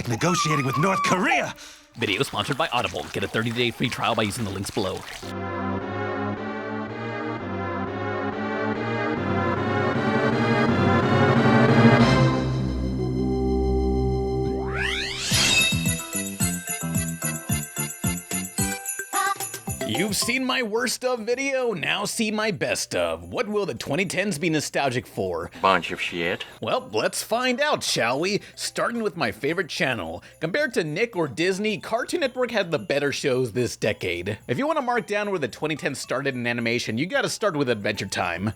like negotiating with North Korea. Video sponsored by Audible. Get a 30-day free trial by using the links below. You've seen my worst of video, now see my best of. What will the 2010s be nostalgic for? Bunch of shit. Well, let's find out, shall we? Starting with my favorite channel. Compared to Nick or Disney, Cartoon Network had the better shows this decade. If you want to mark down where the 2010s started in animation, you gotta start with Adventure Time.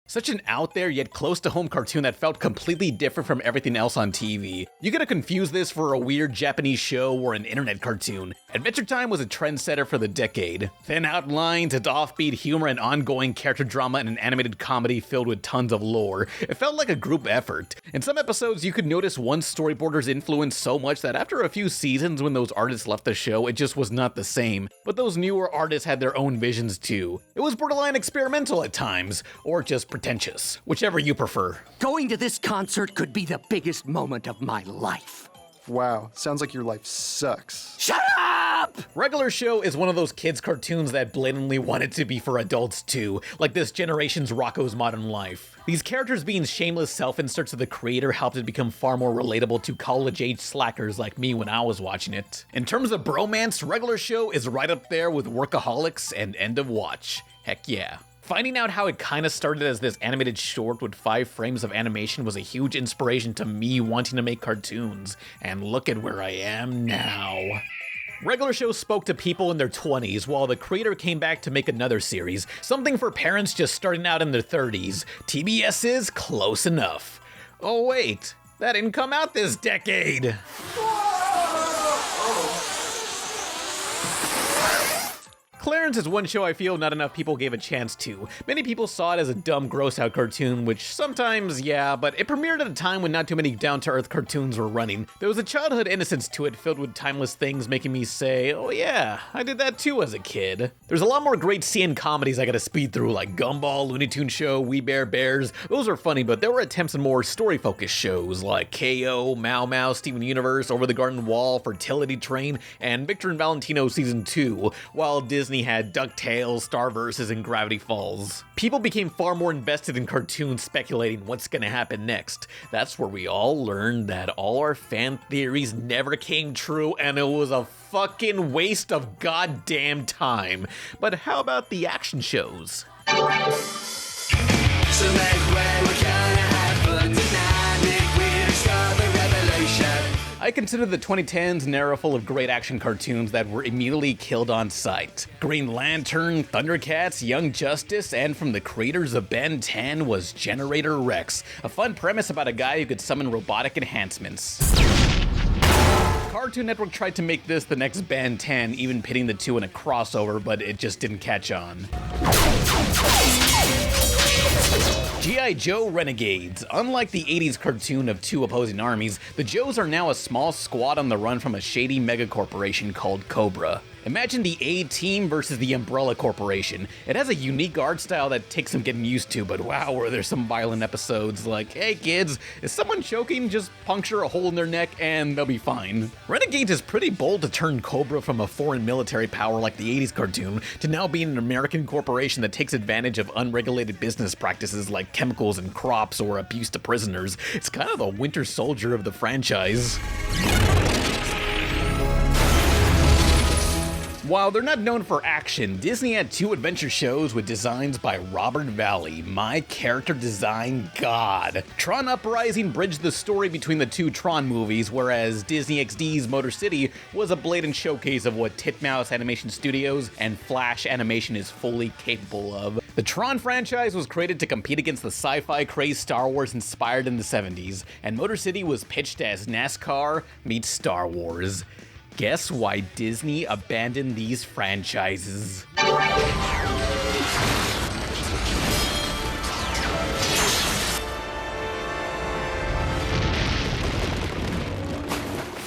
Such an out there yet close to home cartoon that felt completely different from everything else on TV. You gotta confuse this for a weird Japanese show or an internet cartoon. Adventure Time was a trendsetter for the decade. Thin outlines, its offbeat humor, and ongoing character drama in an animated comedy filled with tons of lore. It felt like a group effort. In some episodes, you could notice one storyboarder's influence so much that after a few seasons when those artists left the show, it just was not the same. But those newer artists had their own visions too. It was borderline experimental at times, or just pretentious, whichever you prefer. Going to this concert could be the biggest moment of my life. Wow, sounds like your life sucks. Shut up! Regular Show is one of those kids' cartoons that blatantly wanted to be for adults too, like this generation's Rocko's Modern Life. These characters being shameless self-inserts of the creator helped it become far more relatable to college-age slackers like me when I was watching it. In terms of bromance, Regular Show is right up there with Workaholics and End of Watch. Heck yeah. Finding out how it kinda started as this animated short with 5 frames of animation was a huge inspiration to me wanting to make cartoons, and look at where I am now. Regular Show spoke to people in their 20s, while the creator came back to make another series, something for parents just starting out in their 30s. TBS is close enough. Oh wait, that didn't come out this decade! Clarence is one show I feel not enough people gave a chance to. Many people saw it as a dumb, gross-out cartoon, which sometimes, yeah, but it premiered at a time when not too many down-to-earth cartoons were running. There was a childhood innocence to it filled with timeless things making me say, oh yeah, I did that too as a kid. There's a lot more great CN comedies I gotta speed through, like Gumball, Looney Tunes Show, We Bare Bears. Those are funny, but there were attempts at more story-focused shows like KO, Mau Mau, Steven Universe, Over the Garden Wall, Fertility Train, and Victor and Valentino Season 2, while Disney had DuckTales, Starverses, and Gravity Falls. People became far more invested in cartoons speculating what's gonna happen next. That's where we all learned that all our fan theories never came true and it was a fucking waste of goddamn time. But how about the action shows? So I consider the 2010s an era full of great action cartoons that were immediately killed on sight. Green Lantern, Thundercats, Young Justice, and from the creators of Ben 10 was Generator Rex, a fun premise about a guy who could summon robotic enhancements. Cartoon Network tried to make this the next Ben 10, even pitting the two in a crossover, but it just didn't catch on. G.I. Joe Renegades. Unlike the 80s cartoon of two opposing armies, the Joes are now a small squad on the run from a shady megacorporation called Cobra. Imagine the A-Team versus the Umbrella Corporation. It has a unique art style that takes some getting used to, but wow, were there some violent episodes like, hey kids, is someone choking? Just puncture a hole in their neck and they'll be fine. Renegades is pretty bold to turn Cobra from a foreign military power like the 80s cartoon to now being an American corporation that takes advantage of unregulated business practices like chemicals and crops or abuse to prisoners. It's kind of the Winter Soldier of the franchise. While they're not known for action, Disney had 2 adventure shows with designs by Robert Valley, my character design god. Tron Uprising bridged the story between the 2 Tron movies, whereas Disney XD's Motor City was a blatant showcase of what Titmouse Animation Studios and Flash Animation is fully capable of. The Tron franchise was created to compete against the sci-fi craze Star Wars inspired in the 70s, and Motor City was pitched as NASCAR meets Star Wars. Guess why Disney abandoned these franchises?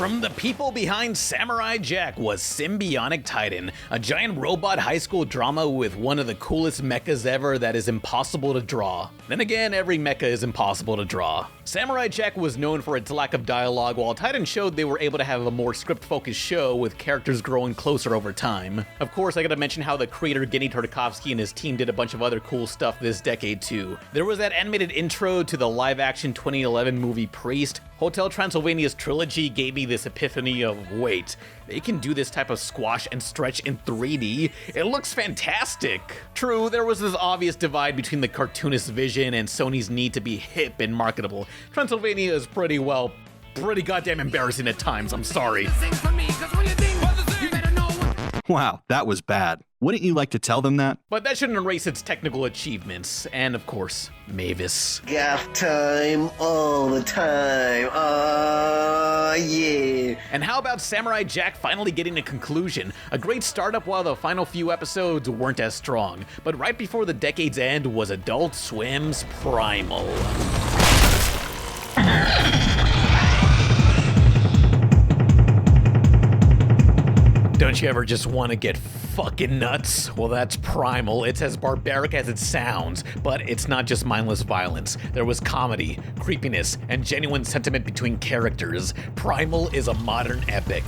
From the people behind Samurai Jack was Symbionic Titan, a giant robot high school drama with one of the coolest mechas ever that is impossible to draw. Then again, every mecha is impossible to draw. Samurai Jack was known for its lack of dialogue, while Titan showed they were able to have a more script-focused show with characters growing closer over time. Of course, I gotta mention how the creator Genny Tartakovsky and his team did a bunch of other cool stuff this decade too. There was that animated intro to the live-action 2011 movie Priest. Hotel Transylvania's trilogy gave me this epiphany of, wait, they can do this type of squash and stretch in 3D? It looks fantastic! True, there was this obvious divide between the cartoonist's vision and Sony's need to be hip and marketable. Transylvania is pretty goddamn embarrassing at times, I'm sorry. Wow, that was bad. Wouldn't you like to tell them that? But that shouldn't erase its technical achievements, and of course, Mavis. Gaff time all the time, yeah. And how about Samurai Jack finally getting a conclusion? A great startup while the final few episodes weren't as strong. But right before the decade's end was Adult Swim's Primal. Don't you ever just want to get fucking nuts? Well, that's Primal. It's as barbaric as it sounds, but it's not just mindless violence. There was comedy, creepiness, and genuine sentiment between characters. Primal is a modern epic.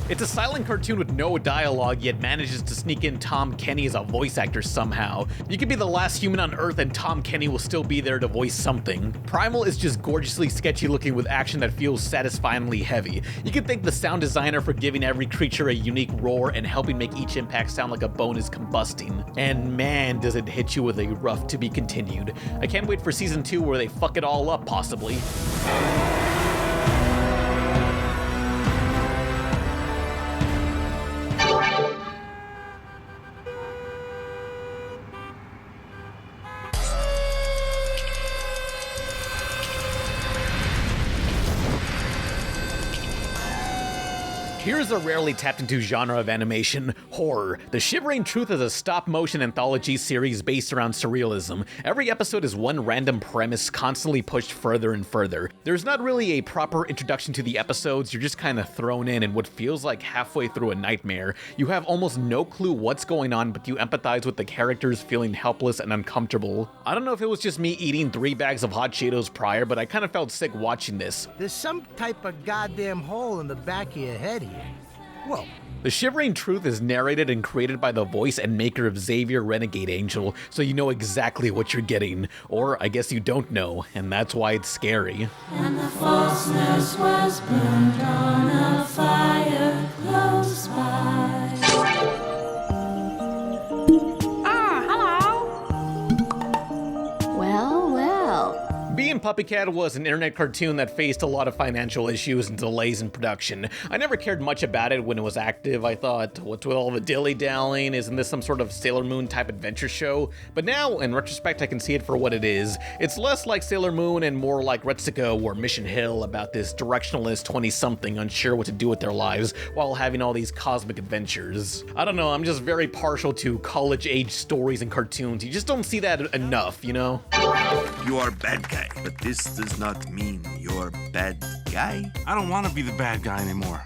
It's a silent cartoon with no dialogue, yet manages to sneak in Tom Kenny as a voice actor somehow. You could be the last human on Earth and Tom Kenny will still be there to voice something. Primal is just gorgeously sketchy looking with action that feels satisfyingly heavy. You can thank the sound designer for giving every creature a unique roar and helping make each impact sound like a bone is combusting. And man, does it hit you with a rough to be continued. I can't wait for season 2 where they fuck it all up, possibly. Here's a rarely tapped into genre of animation, horror. The Shivering Truth is a stop-motion anthology series based around surrealism. Every episode is one random premise constantly pushed further and further. There's not really a proper introduction to the episodes, you're just kind of thrown in what feels like halfway through a nightmare. You have almost no clue what's going on, but you empathize with the characters feeling helpless and uncomfortable. I don't know if it was just me eating 3 bags of hot Cheetos prior, but I kind of felt sick watching this. There's some type of goddamn hole in the back of your head here. Whoa. The Shivering Truth is narrated and created by the voice and maker of Xavier Renegade Angel, so you know exactly what you're getting. Or I guess you don't know, and that's why it's scary. And the falseness was burned on a fire close by. Being Puppycat was an internet cartoon that faced a lot of financial issues and delays in production. I never cared much about it when it was active. I thought, what's with all the dilly-dallying? Isn't this some sort of Sailor Moon type adventure show? But now, in retrospect, I can see it for what it is. It's less like Sailor Moon and more like Retsuko or Mission Hill, about this directionless 20-something unsure what to do with their lives while having all these cosmic adventures. I don't know, I'm just very partial to college-age stories and cartoons. You just don't see that enough, you know? You are bad guy, but this does not mean you're bad guy. I don't want to be the bad guy anymore.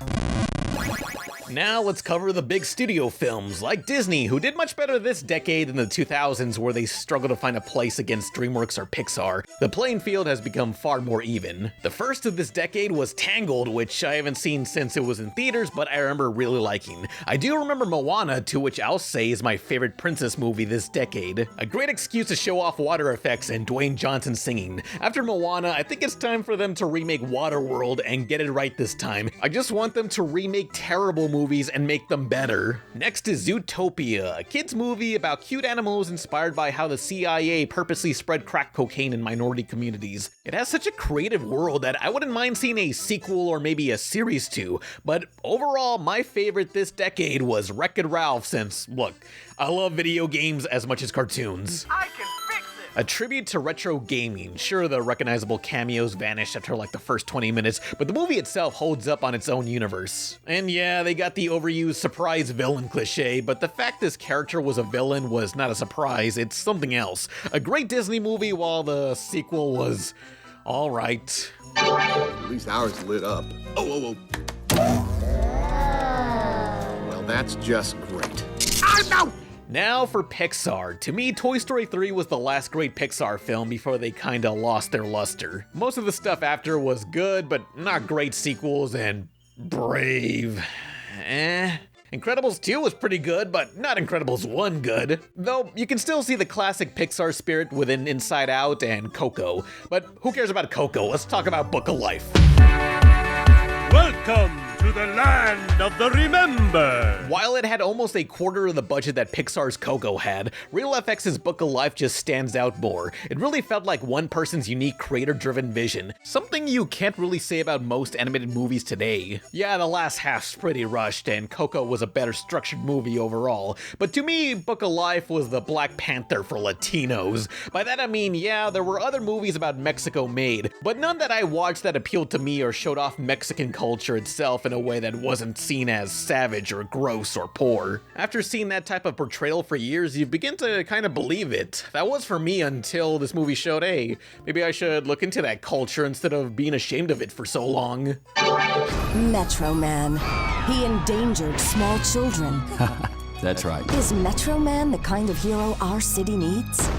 Now let's cover the big studio films, like Disney, who did much better this decade than the 2000s where they struggled to find a place against DreamWorks or Pixar. The playing field has become far more even. The first of this decade was Tangled, which I haven't seen since it was in theaters, but I remember really liking. I do remember Moana, to which I'll say is my favorite princess movie this decade. A great excuse to show off water effects and Dwayne Johnson singing. After Moana, I think it's time for them to remake Waterworld and get it right this time. I just want them to remake terrible movies and make them better. Next is Zootopia, a kids movie about cute animals inspired by how the CIA purposely spread crack cocaine in minority communities. It has such a creative world that I wouldn't mind seeing a sequel or maybe a series to, but overall my favorite this decade was Wreck-It Ralph since, look, I love video games as much as cartoons. I can fix it! A tribute to retro gaming. Sure, the recognizable cameos vanished after like the first 20 minutes, but the movie itself holds up on its own universe. And yeah, they got the overused surprise villain cliche, but the fact this character was a villain was not a surprise, it's something else. A great Disney movie while the sequel was All right. At least ours lit up. Oh. Well, that's just great. No! Now for Pixar. To me, Toy Story 3 was the last great Pixar film before they kinda lost their luster. Most of the stuff after was good, but not great sequels, and Brave. Incredibles 2 was pretty good, but not Incredibles 1 good. Though, you can still see the classic Pixar spirit within Inside Out and Coco. But who cares about Coco? Let's talk about Book of Life. Welcome to the land of the remember! While it had almost a quarter of the budget that Pixar's Coco had, RealFX's Book of Life just stands out more. It really felt like one person's unique creator-driven vision, something you can't really say about most animated movies today. Yeah, the last half's pretty rushed, and Coco was a better structured movie overall, but to me, Book of Life was the Black Panther for Latinos. By that I mean, yeah, there were other movies about Mexico made, but none that I watched that appealed to me or showed off Mexican culture itself in a way that wasn't seen as savage or gross or poor. After seeing that type of portrayal for years, you begin to kind of believe it. That was for me until this movie showed, hey, maybe I should look into that culture instead of being ashamed of it for so long. Metro Man. He endangered small children. That's right. Is Metro Man the kind of hero our city needs?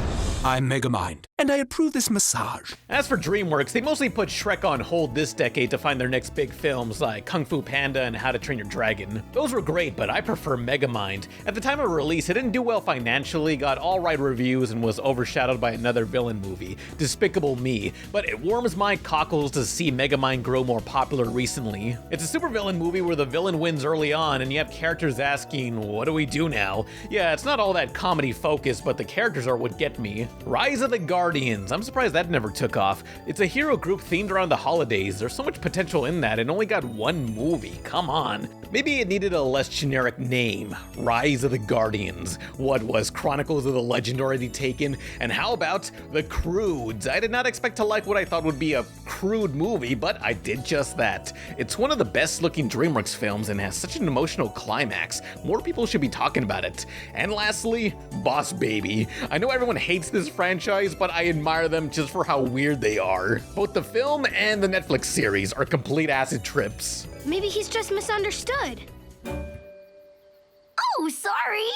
I'm Megamind, and I approve this massage. As for DreamWorks, they mostly put Shrek on hold this decade to find their next big films like Kung Fu Panda and How to Train Your Dragon. Those were great, but I prefer Megamind. At the time of release, it didn't do well financially, got alright reviews, and was overshadowed by another villain movie, Despicable Me, but it warms my cockles to see Megamind grow more popular recently. It's a supervillain movie where the villain wins early on, and you have characters asking, what do we do now? Yeah, it's not all that comedy focused, but the characters are what get me. Rise of the Guardians. I'm surprised that never took off. It's a hero group themed around the holidays. There's so much potential in that and only got one movie. Come on. Maybe it needed a less generic name. Rise of the Guardians. What was Chronicles of the Legend already taken? And how about The Croods? I did not expect to like what I thought would be a crude movie, but I did just that. It's one of the best looking DreamWorks films and has such an emotional climax. More people should be talking about it. And lastly, Boss Baby. I know everyone hates this franchise, but I admire them just for how weird they are. Both the film and the Netflix series are complete acid trips. Maybe he's just misunderstood. Oh, sorry.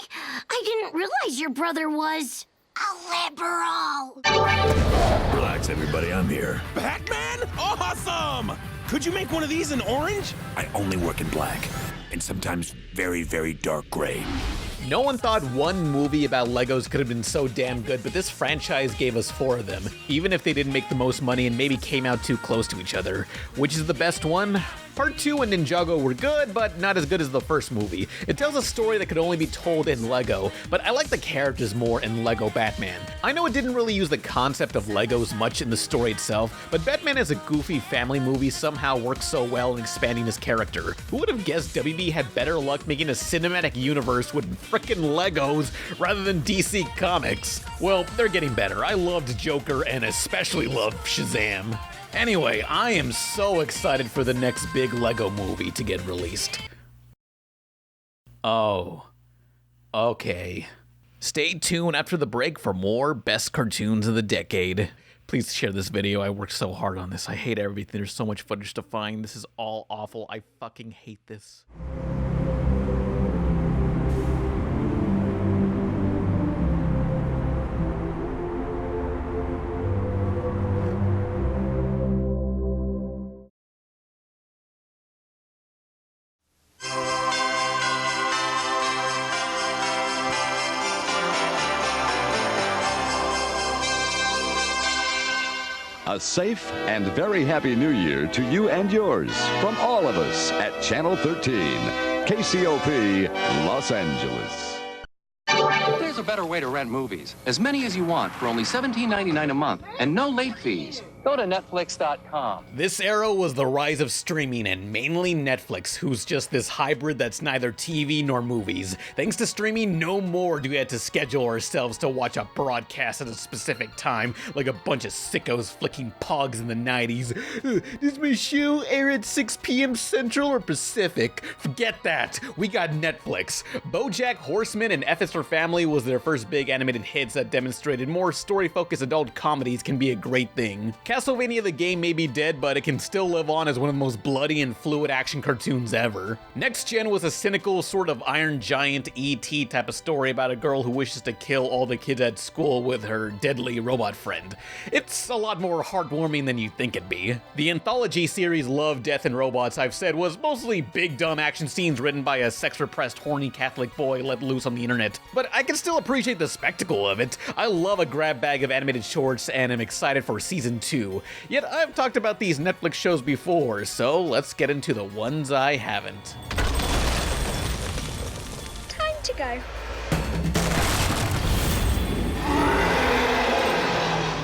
I didn't realize your brother was a liberal. Relax, everybody, I'm here. Batman? Awesome! Could you make one of these in orange? I only work in black, and sometimes very, very dark gray. No one thought one movie about Legos could have been so damn good, but this franchise gave us 4 of them, even if they didn't make the most money and maybe came out too close to each other. Which is the best one? Part 2 and Ninjago were good, but not as good as the first movie. It tells a story that could only be told in Lego, but I like the characters more in Lego Batman. I know it didn't really use the concept of Legos much in the story itself, but Batman as a goofy family movie somehow works so well in expanding his character. Who would have guessed WB had better luck making a cinematic universe with frickin' Legos rather than DC Comics? Well, they're getting better. I loved Joker and especially loved Shazam. Anyway, I am so excited for the next big Lego movie to get released. Oh. Okay. Stay tuned after the break for more best cartoons of the decade. Please share this video. I worked so hard on this. I hate everything. There's so much footage to find. This is all awful. I fucking hate this. A safe and very happy new year to you and yours from all of us at Channel 13, KCOP, Los Angeles. There's a better way to rent movies. As many as you want for only $17.99 a month and no late fees. Go to Netflix.com. This era was the rise of streaming and mainly Netflix, who's just this hybrid that's neither TV nor movies. Thanks to streaming, no more do we have to schedule ourselves to watch a broadcast at a specific time like a bunch of sickos flicking pogs in the 90s. Does my show air at 6 p.m. Central or Pacific? Forget that. We got Netflix. BoJack Horseman and F is for Family was their first big animated hits that demonstrated more story-focused adult comedies can be a great thing. Castlevania the game may be dead, but it can still live on as one of the most bloody and fluid action cartoons ever. Next Gen was a cynical, sort of Iron Giant E.T. type of story about a girl who wishes to kill all the kids at school with her deadly robot friend. It's a lot more heartwarming than you think it'd be. The anthology series Love, Death, and Robots, I've said, was mostly big dumb action scenes written by a sex-repressed horny Catholic boy let loose on the internet, but I can still appreciate the spectacle of it. I love a grab bag of animated shorts and am excited for season 2. Yet I've talked about these Netflix shows before, so let's get into the ones I haven't. Time to go.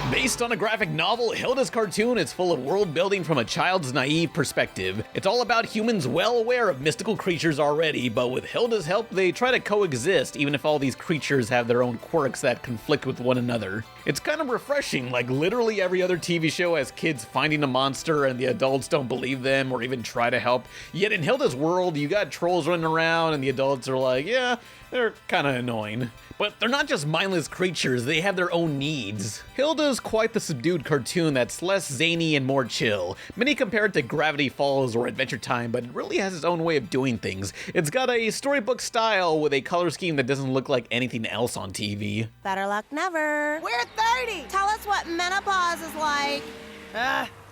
Based on a graphic novel, Hilda's cartoon is full of world building from a child's naive perspective. It's all about humans well aware of mystical creatures already, but with Hilda's help, they try to coexist, even if all these creatures have their own quirks that conflict with one another. It's kind of refreshing, like literally every other TV show has kids finding a monster and the adults don't believe them or even try to help. Yet in Hilda's world, you got trolls running around and the adults are like, yeah, they're kind of annoying. But they're not just mindless creatures, they have their own needs. Hilda's quite the subdued cartoon that's less zany and more chill. Many compare it to Gravity Falls or Adventure Time, but it really has its own way of doing things. It's got a storybook style with a color scheme that doesn't look like anything else on TV. Better luck never. We're 30. Tell us what menopause is like.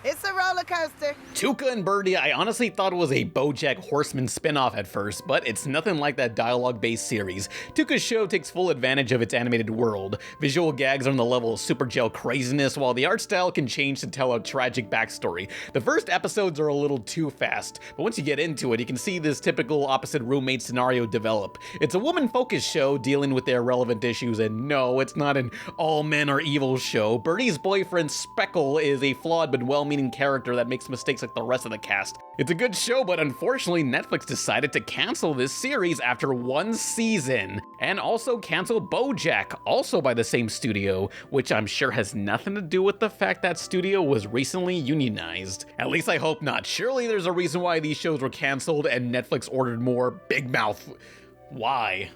It's a roller coaster. Tuca and Birdie, I honestly thought it was a BoJack Horseman spinoff at first, but it's nothing like that dialogue-based series. Tuca's show takes full advantage of its animated world. Visual gags are on the level of super gel craziness, while the art style can change to tell a tragic backstory. The first episodes are a little too fast, but once you get into it, you can see this typical opposite roommate scenario develop. It's a woman-focused show dealing with their relevant issues, and no, it's not an all men are evil show. Birdie's boyfriend Speckle is a flawed but well-meaning character that makes mistakes like the rest of the cast. It's a good show, but unfortunately Netflix decided to cancel this series after one season, and also cancel BoJack, also by the same studio, which I'm sure has nothing to do with the fact that studio was recently unionized. At least I hope not. Surely there's a reason why these shows were canceled and Netflix ordered more Big Mouth. Why?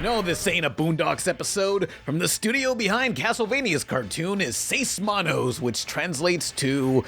No, this ain't a Boondocks episode. From the studio behind Castlevania's cartoon is Seis Manos, which translates to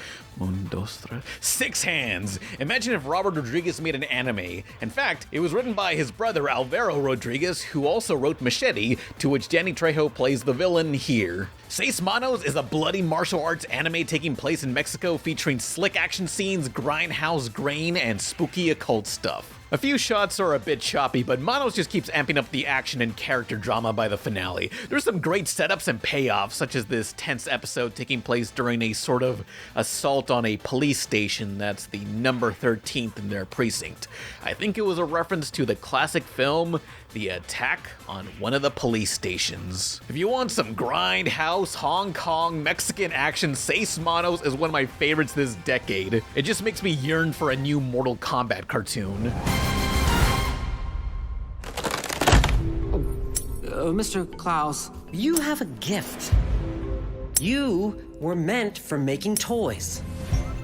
six hands. Imagine if Robert Rodriguez made an anime. In fact, it was written by his brother Alvaro Rodriguez, who also wrote Machete, to which Danny Trejo plays the villain here. Seis Manos is a bloody martial arts anime taking place in Mexico featuring slick action scenes, grindhouse grain, and spooky occult stuff. A few shots are a bit choppy, but Manos just keeps amping up the action and character drama by the finale. There's some great setups and payoffs, such as this tense episode taking place during a sort of assault on a police station that's the number 13th in their precinct. I think it was a reference to the classic film, The Attack on One of the Police Stations. If you want some grindhouse, Hong Kong, Mexican action, Seis Manos is one of my favorites this decade. It just makes me yearn for a new Mortal Kombat cartoon. Mr. Klaus, you have a gift. You were meant for making toys.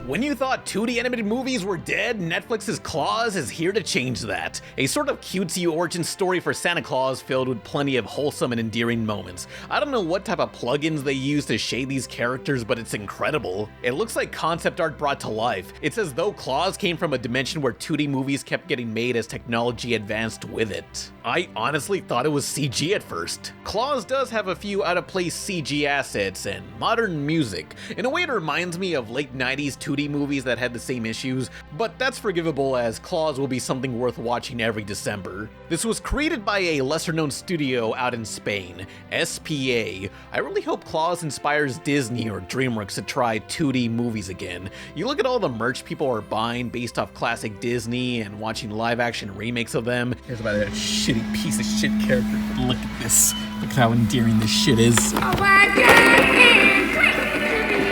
When you thought 2D animated movies were dead, Netflix's Klaus is here to change that. A sort of cutesy origin story for Santa Claus filled with plenty of wholesome and endearing moments. I don't know what type of plugins they use to shade these characters, but it's incredible. It looks like concept art brought to life. It's as though Klaus came from a dimension where 2D movies kept getting made as technology advanced with it. I honestly thought it was CG at first. Klaus does have a few out-of-place CG assets and modern music. In a way, it reminds me of late 90s 2D movies that had the same issues, but that's forgivable as Klaus will be something worth watching every December. This was created by a lesser-known studio out in Spain, SPA. I really hope Klaus inspires Disney or DreamWorks to try 2D movies again. You look at all the merch people are buying based off classic Disney and watching live-action remakes of them. Here's about that shitty piece of shit character, but look at this. Look at how endearing this shit is. Oh my God!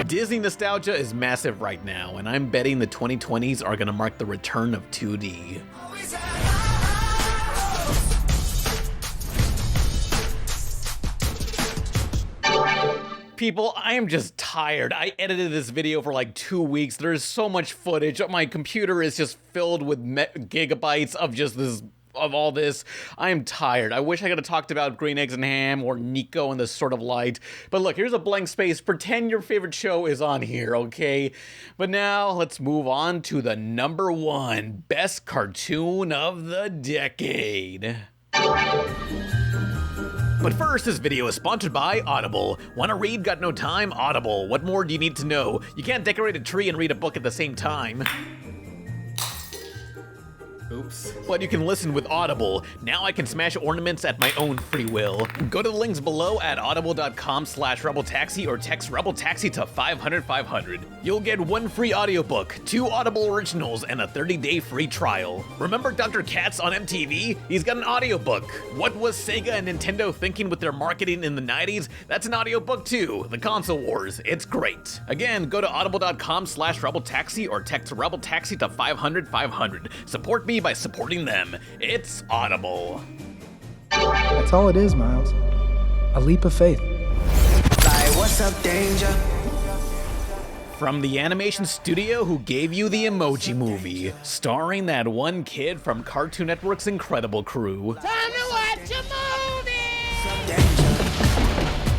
Disney nostalgia is massive right now, and I'm betting the 2020s are gonna mark the return of 2D. people, I am just tired. I edited this video for like 2 weeks. There's so much footage. My computer is just filled with gigabytes of just this, of all this. I am tired. I wish I could have talked about Green Eggs and Ham or Nico in this sort of light. But look, here's a blank space. Pretend your favorite show is on here, okay? But now let's move on to the #1 best cartoon of the decade. But first, this video is sponsored by Audible. Wanna read? Got no time? Audible. What more do you need to know? You can't decorate a tree and read a book at the same time. Oops. But you can listen with Audible. Now I can smash ornaments at my own free will. Go to the links below at audible.com/RebelTaxi or text RebelTaxi to 500-500. You'll get 1 free audiobook, 2 Audible originals, and a 30-day free trial. Remember Dr. Katz on MTV? He's got an audiobook. What was Sega and Nintendo thinking with their marketing in the 90s? That's an audiobook too. The Console Wars. It's great. Again, go to audible.com/RebelTaxi or text RebelTaxi to 500-500. Support me by supporting them. It's Audible. That's all it is, Miles. A leap of faith. Like, what's up, danger? From the animation studio who gave you the Emoji Movie, starring that one kid from Cartoon Network's Incredible Crew. Time to watch a movie!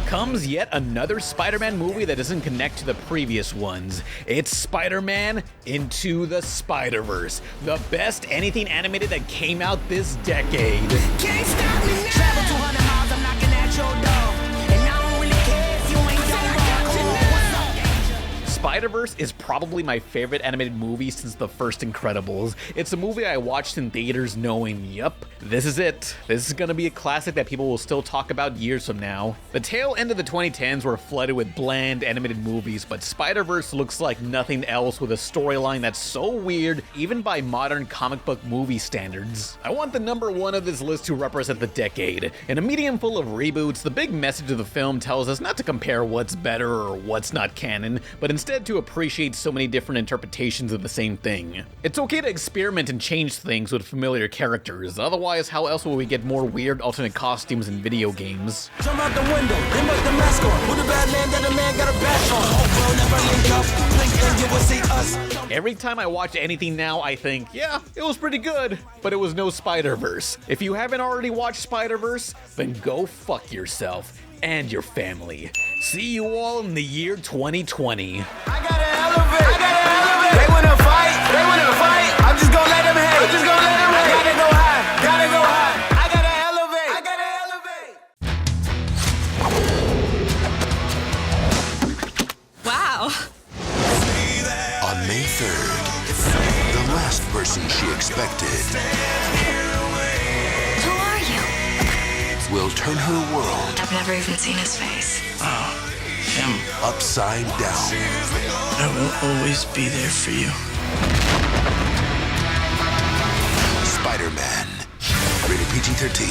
Comes yet another Spider-Man movie that doesn't connect to the previous ones. It's Spider-Man Into the Spiderverse, the best anything animated that came out this decade. Can't stop me now. Travel 200 miles, I'm knocking at your door. And I don't really care if you ain't Spider-Verse is probably my favorite animated movie since the first Incredibles. It's a movie I watched in theaters knowing, yup, this is it. This is gonna be a classic that people will still talk about years from now. The tail end of the 2010s were flooded with bland animated movies, but Spider-Verse looks like nothing else with a storyline that's so weird, even by modern comic book movie standards. I want the #1 of this list to represent the decade. In a medium full of reboots, the big message of the film tells us not to compare what's better or what's not canon, but instead to appreciate so many different interpretations of the same thing. It's okay to experiment and change things with familiar characters, otherwise how else will we get more weird alternate costumes in video games? Jump out the window, then put the mask on. Put a bad man that a man got a badge on. Oh, we'll never link up, blink and you will see us. Every time I watch anything now, I think, yeah, it was pretty good, but it was no Spider-Verse. If you haven't already watched Spider-Verse, then go fuck yourself and your family. See you all in the year 2020. I gotta elevate. They wanna fight. I'm just gonna let them hate. I gotta go high. I gotta elevate. Wow. On May 3rd, the last person she expected Who are you? will turn her world I've never even seen his face. Oh, him upside down. I will always be there for you. Spider-Man. Rated PG-13.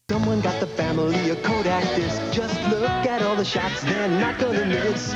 Someone got the family a Kodak disc. Just look at all the shots they're not gonna miss.